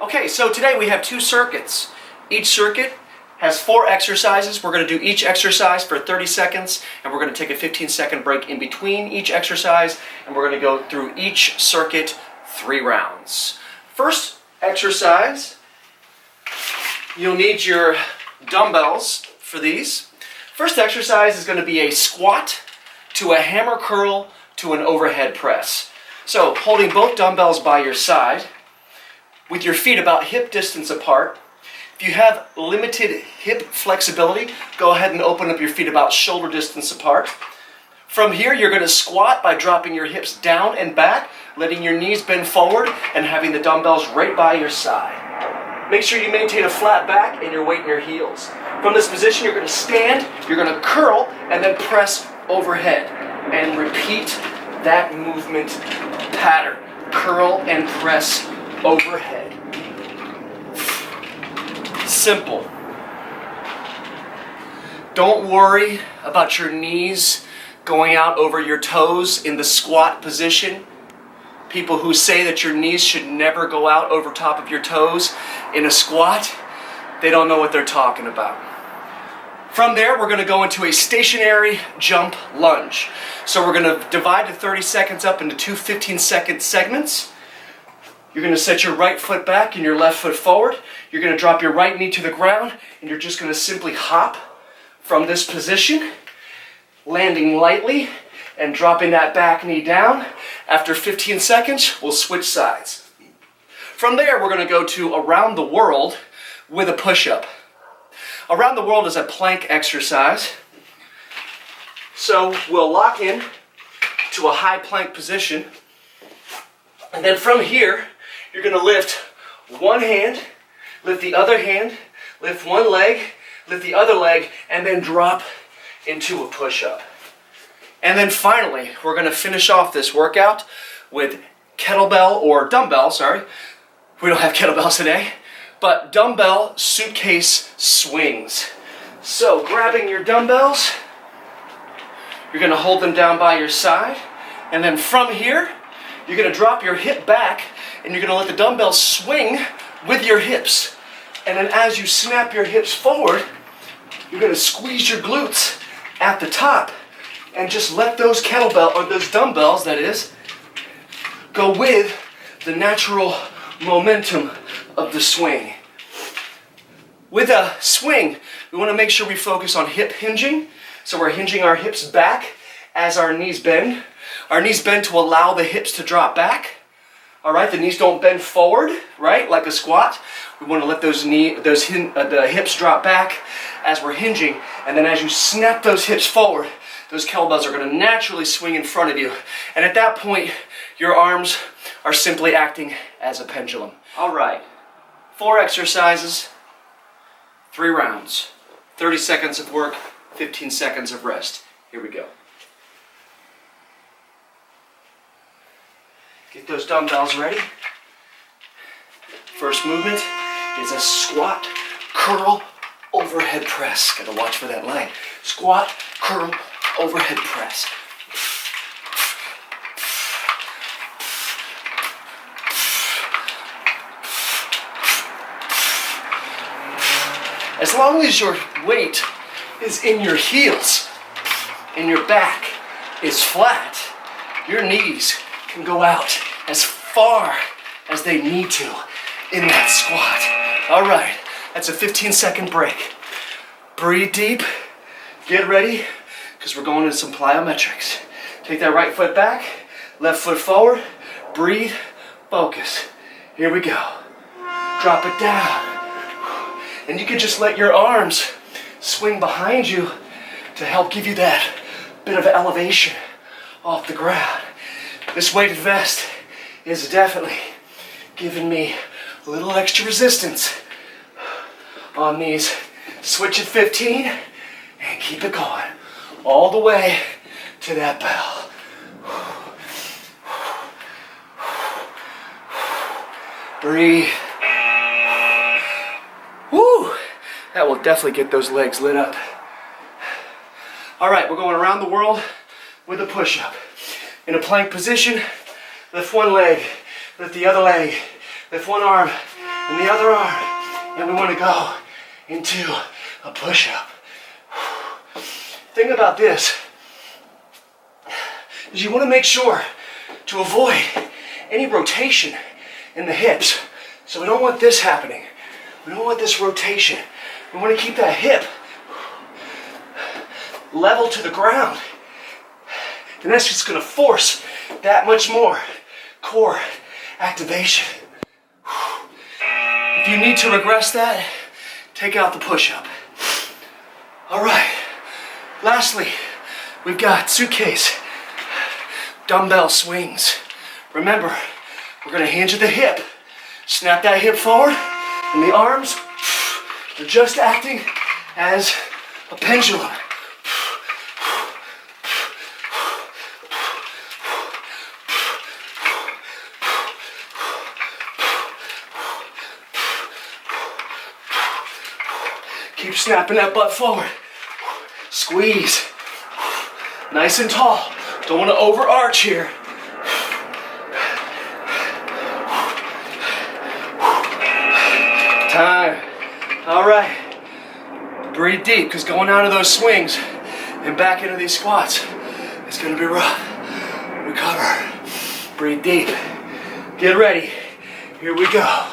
Okay, so today we have 2 circuits. Each circuit has 4 exercises. We're going to do each exercise for 30 seconds, and we're going to take a 15-second break in between each exercise, and we're going to go through each circuit 3 rounds. First exercise, you'll need your dumbbells for these. First exercise is going to be a squat to a hammer curl to an overhead press. So, holding both dumbbells by your side, with your feet about hip distance apart. If you have limited hip flexibility, go ahead and open up your feet about shoulder distance apart. From here, you're going to squat by dropping your hips down and back, letting your knees bend forward, and having the dumbbells right by your side. Make sure you maintain a flat back and your weight in your heels. From this position, you're going to stand, you're going to curl, and then press overhead. And repeat that movement pattern. Curl and press overhead. Simple. Don't worry about your knees going out over your toes in the squat position. People who say that your knees should never go out over top of your toes in a squat, they don't know what they're talking about. From there, we're going to go into a stationary jump lunge. So we're going to divide the 30 seconds up into 2 15-second segments. You're going to set your right foot back and your left foot forward. You're going to drop your right knee to the ground, and you're just going to simply hop from this position, landing lightly and dropping that back knee down. After 15 seconds, we'll switch sides. From there, we're going to go to around the world with a push-up. Around the world is a plank exercise. So we'll lock in to a high plank position, and then from here, you're going to lift one hand, lift the other hand, lift one leg, lift the other leg, and then drop into a push-up. And then finally, we're going to finish off this workout with kettlebell or dumbbell, sorry. We don't have kettlebells today, but dumbbell suitcase swings. So grabbing your dumbbells, you're going to hold them down by your side, and then from here, you're going to drop your hip back, and you're going to let the dumbbells swing with your hips. And then as you snap your hips forward, you're going to squeeze your glutes at the top and just let those those dumbbells, that is, go with the natural momentum of the swing. With a swing, we want to make sure we focus on hip hinging. So we're hinging our hips back as our knees bend. Our knees bend to allow the hips to drop back. All right, the knees don't bend forward, right, like a squat. We want to let the hips drop back as we're hinging, and then as you snap those hips forward, those kettlebells are going to naturally swing in front of you. And at that point, your arms are simply acting as a pendulum. All right, 4 exercises, 3 rounds, 30 seconds of work, 15 seconds of rest. Here we go. Get those dumbbells ready. First movement is a squat, curl, overhead press. Gotta watch for that leg. Squat, curl, overhead press. As long as your weight is in your heels and your back is flat, your knees can go out as far as they need to in that squat. All right, that's a 15-second break. Breathe deep, get ready, because we're going into some plyometrics. Take that right foot back, left foot forward, breathe, focus. Here we go. Drop it down. And you can just let your arms swing behind you to help give you that bit of elevation off the ground. This weighted vest is definitely giving me a little extra resistance on these. Switch at 15 and keep it going all the way to that bell. Breathe. Woo! That will definitely get those legs lit up. All right, we're going around the world with a push-up. In a plank position, lift one leg, lift the other leg, lift one arm, and the other arm. And we want to go into a push-up. Thing about this is you want to make sure to avoid any rotation in the hips. So we don't want this happening. We don't want this rotation. We want to keep that hip level to the ground. And that's just going to force that much more core activation. If you need to regress that, take out the push-up. All right. Lastly, we've got suitcase dumbbell swings. Remember, we're going to hinge at the hip. Snap that hip forward, and the arms are just acting as a pendulum. Keep snapping that butt forward. Squeeze. Nice and tall. Don't want to overarch here. Time. All right. Breathe deep, because going out of those swings and back into these squats, it's going to be rough. Recover. Breathe deep. Get ready. Here we go.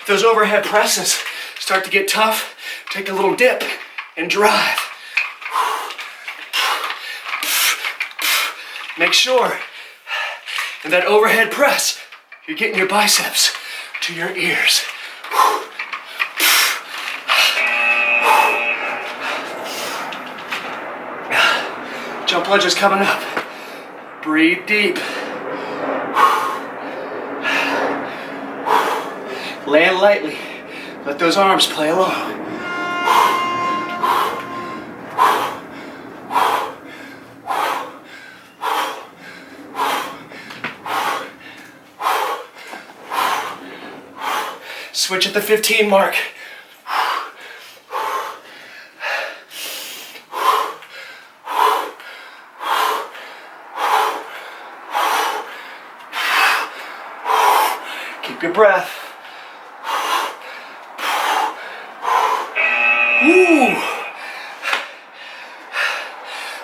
If those overhead presses start to get tough, take a little dip and drive. Make sure in that overhead press, you're getting your biceps to your ears. Jump lunges coming up. Breathe deep. Land lightly. Let those arms play along. Switch at the 15 mark. Keep your breath. Woo!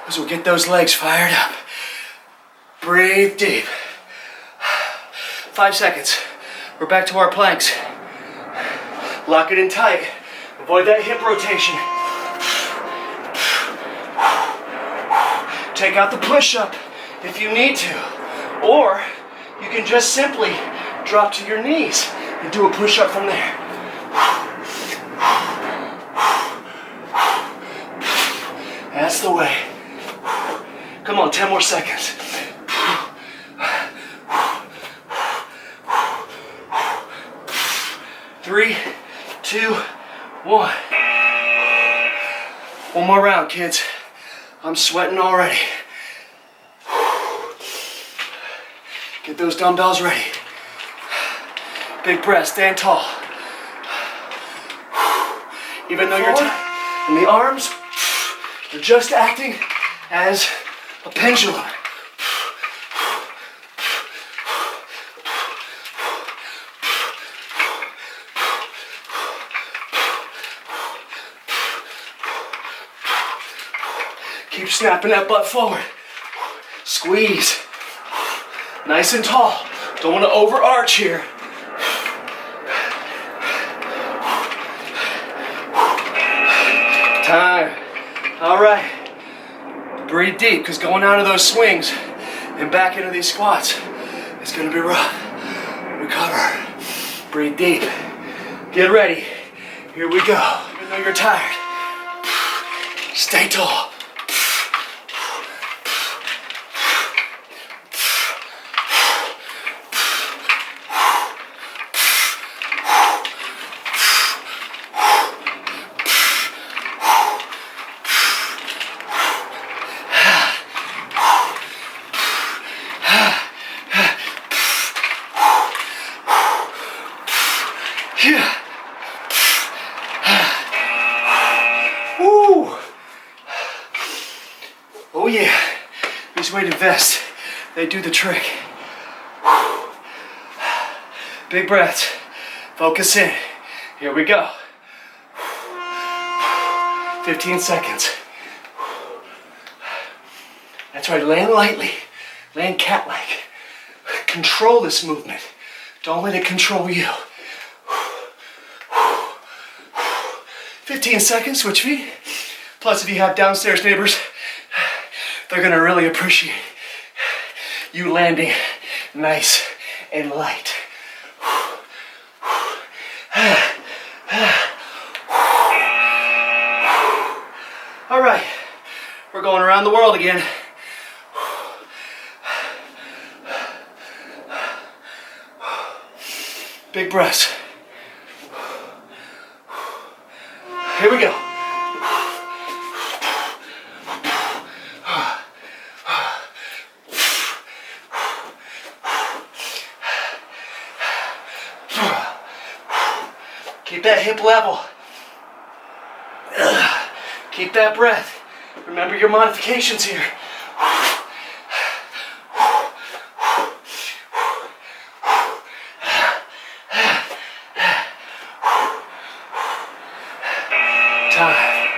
As we'll get those legs fired up. Breathe deep. 5 seconds. We're back to our planks. Lock it in tight. Avoid that hip rotation. Take out the push-up if you need to. Or you can just simply drop to your knees and do a push-up from there. That's the way. Come on, 10 more seconds. Three, 2, 1. One more round, kids. I'm sweating already. Get those dumbbells ready. Big breath, stand tall. Even though you're tight, and the arms, they're just acting as a pendulum. Keep snapping that butt forward. Squeeze. Nice and tall. Don't want to overarch here. Time. All right. Breathe deep, because going out of those swings and back into these squats, it's going to be rough. Recover. Breathe deep. Get ready. Here we go. Even though you're tired, stay tall. These weighted vests, they do the trick. Big breaths. Focus in. Here we go. 15 seconds. That's right, land lightly. Land cat-like. Control this movement. Don't let it control you. 15 seconds, switch feet. Plus, if you have downstairs neighbors, they're gonna really appreciate you landing nice and light. All right, we're going around the world again. Big breaths. Here we go. Keep that hip level. Keep that breath. Remember your modifications here. Time.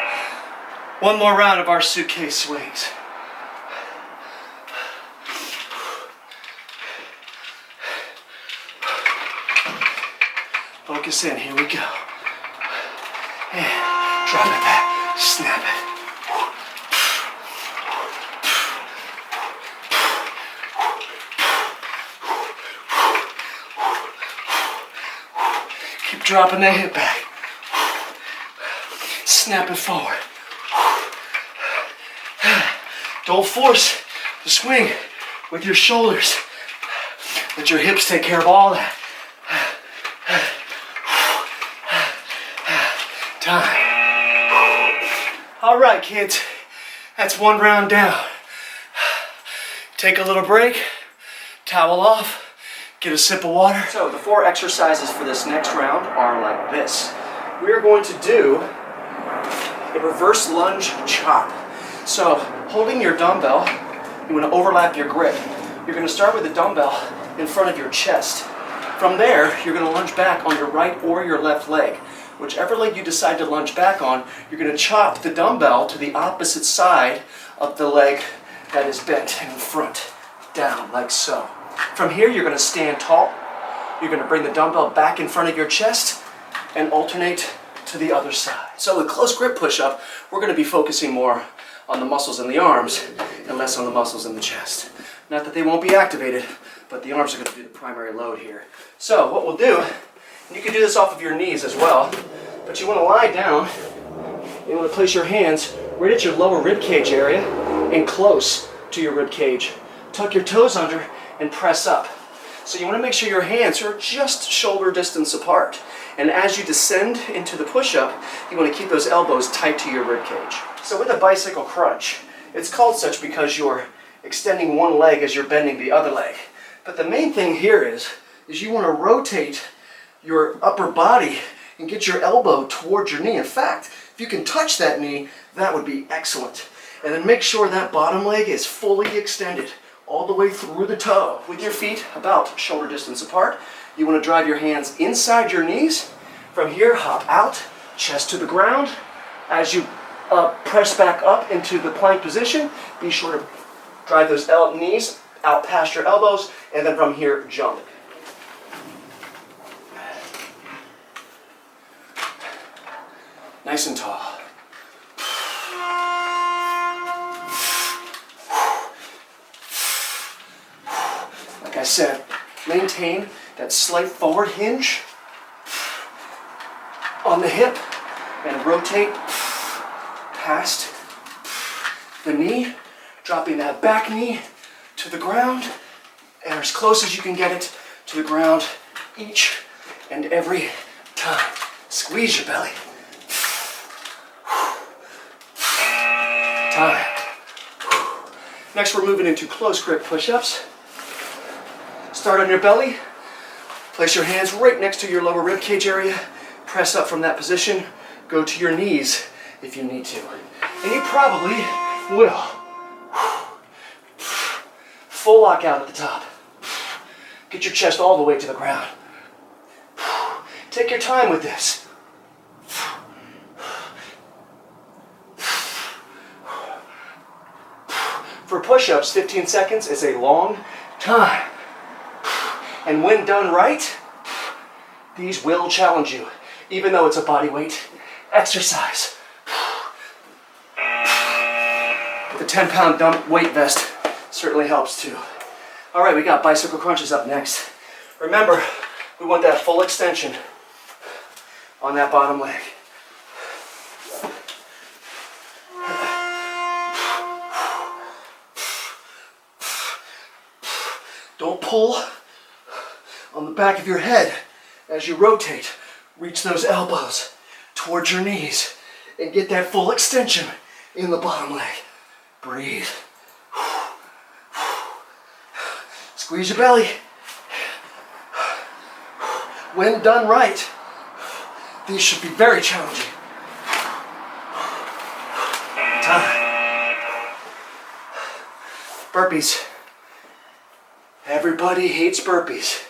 One more round of our suitcase swings. Focus in, here we go. And drop it back, snap it. Keep dropping that hip back. Snap it forward. Don't force the swing with your shoulders. Let your hips take care of all that. Time. All right, kids, that's one round down. Take a little break, towel off, get a sip of water. So the 4 exercises for this next round are like this. We are going to do a reverse lunge chop. So holding your dumbbell, you want to overlap your grip. You're going to start with the dumbbell in front of your chest. From there, you're going to lunge back on your right or your left leg. Whichever leg you decide to lunge back on, you're going to chop the dumbbell to the opposite side of the leg that is bent in front, down, like so. From here, you're going to stand tall. You're going to bring the dumbbell back in front of your chest and alternate to the other side. So with close grip push-up, we're going to be focusing more on the muscles in the arms and less on the muscles in the chest. Not that they won't be activated, but the arms are going to be the primary load here. So what we'll do, and you can do this off of your knees as well, but you want to lie down. You want to place your hands right at your lower rib cage area and close to your rib cage. Tuck your toes under and press up. So you want to make sure your hands are just shoulder distance apart. And as you descend into the push-up, you want to keep those elbows tight to your rib cage. So with a bicycle crunch, it's called such because you're extending one leg as you're bending the other leg. But the main thing here is you want to rotate your upper body and get your elbow towards your knee. In fact, if you can touch that knee, that would be excellent. And then make sure that bottom leg is fully extended all the way through the toe. With your feet about shoulder distance apart, you want to drive your hands inside your knees. From here, hop out, chest to the ground. As you press back up into the plank position, be sure to drive those knees out past your elbows, and then from here, jump. Nice and tall. Like I said, maintain that slight forward hinge on the hip and rotate past the knee, dropping that back knee to the ground and as close as you can get it to the ground each and every time. Squeeze your belly. Time. Next, we're moving into close grip push-ups. Start on your belly. Place your hands right next to your lower rib cage area. Press up from that position. Go to your knees if you need to. And you probably will. Full lockout at the top. Get your chest all the way to the ground. Take your time with this. For push-ups, 15 seconds is a long time. And when done right, these will challenge you, even though it's a body weight exercise. The 10-pound dump weight vest certainly helps too. All right, we got bicycle crunches up next. Remember, we want that full extension on that bottom leg. Don't pull on the back of your head as you rotate. Reach those elbows towards your knees and get that full extension in the bottom leg. Breathe. Squeeze your belly. When done right, these should be very challenging. Time. Burpees. Everybody hates burpees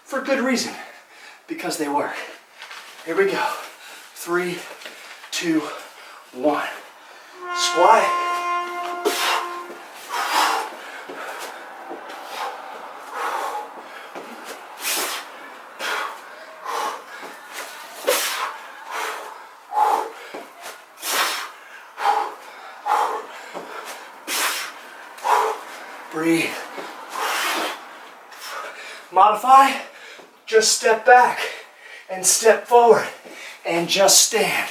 for good reason, because they work. Here we go. 3, 2, 1. Squat. Breathe. Modify, just step back and step forward and just stand.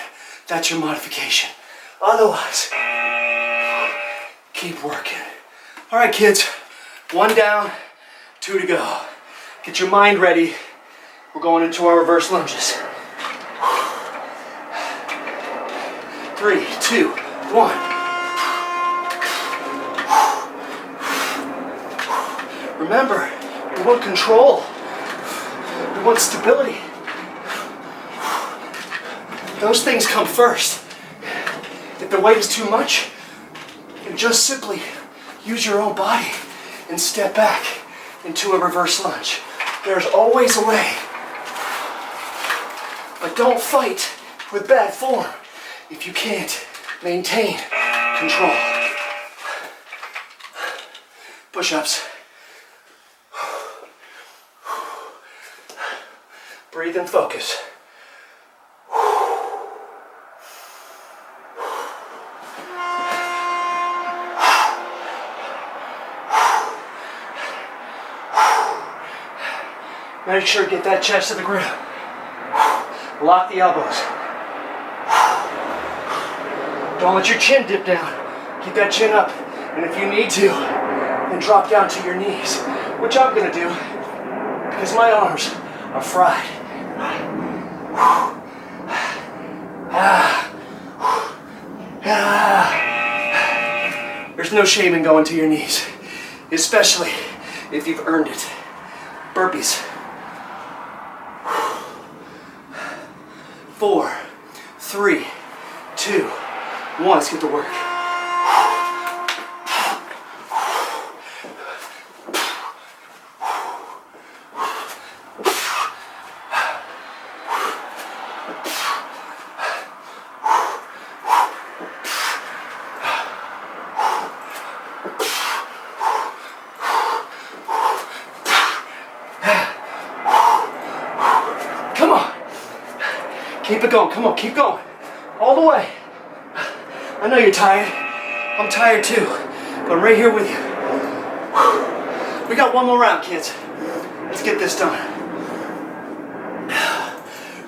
That's your modification. Otherwise, keep working. All right, kids, 1 down, 2 to go. Get your mind ready. We're going into our reverse lunges. 3, 2, 1. Remember, we want control. We want stability. Those things come first. If the weight is too much, then just simply use your own body and step back into a reverse lunge. There's always a way. But don't fight with bad form if you can't maintain control. Push-ups. Breathe and focus. Make sure to get that chest to the ground. Lock the elbows. Don't let your chin dip down. Keep that chin up. And if you need to, then drop down to your knees, which I'm going to do because my arms are fried. There's no shame in going to your knees, especially if you've earned it. Burpees. 4, 3, 2, 1. Let's get to work. Come on. Keep it going. Come on, keep going. All the way. I know you're tired. I'm tired too. But I'm right here with you. We got 1 more round, kids. Let's get this done.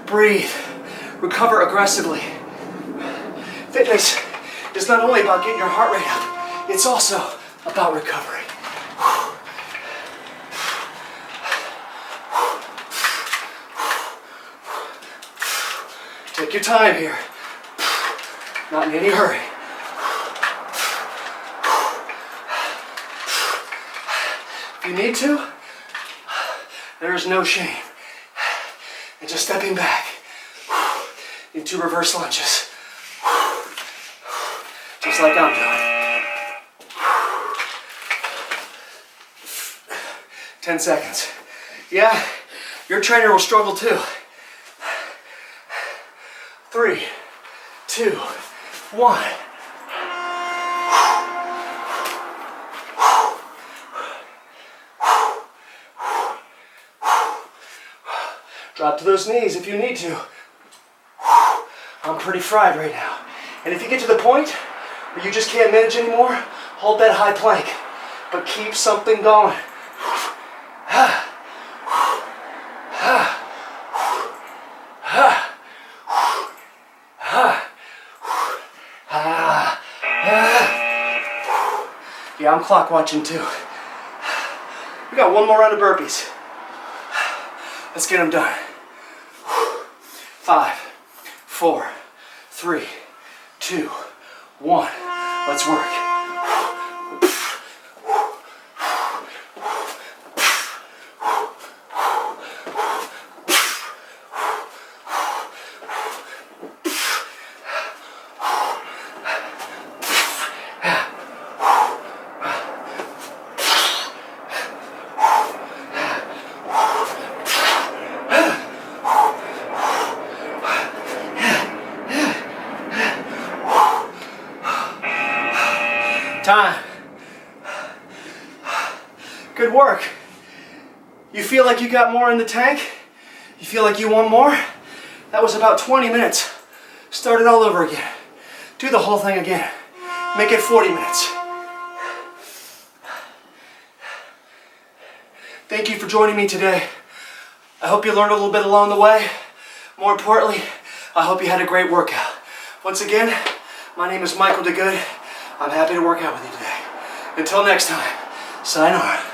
Breathe. Recover aggressively. Fitness is not only about getting your heart rate up, it's also about recovery. Take your time here. Not in any hurry. If you need to, there is no shame in just stepping back into reverse lunges. Just like I'm doing. 10 seconds. Yeah, your trainer will struggle too. 3, 2, 1. Drop to those knees if you need to. I'm pretty fried right now. And if you get to the point where you just can't manage anymore, hold that high plank, but keep something going. Yeah, I'm clock watching too. We got one more round of burpees. Let's get them done. 5, 4, 3, 2, 1. Let's work. Time. Good work. You feel like you got more in the tank? You feel like you want more? That was about 20 minutes. Start it all over again. Do the whole thing again. Make it 40 minutes. Thank you for joining me today. I hope you learned a little bit along the way. More importantly, I hope you had a great workout. Once again, my name is Michael DeGood. I'm happy to work out with you today. Until next time, sayonara.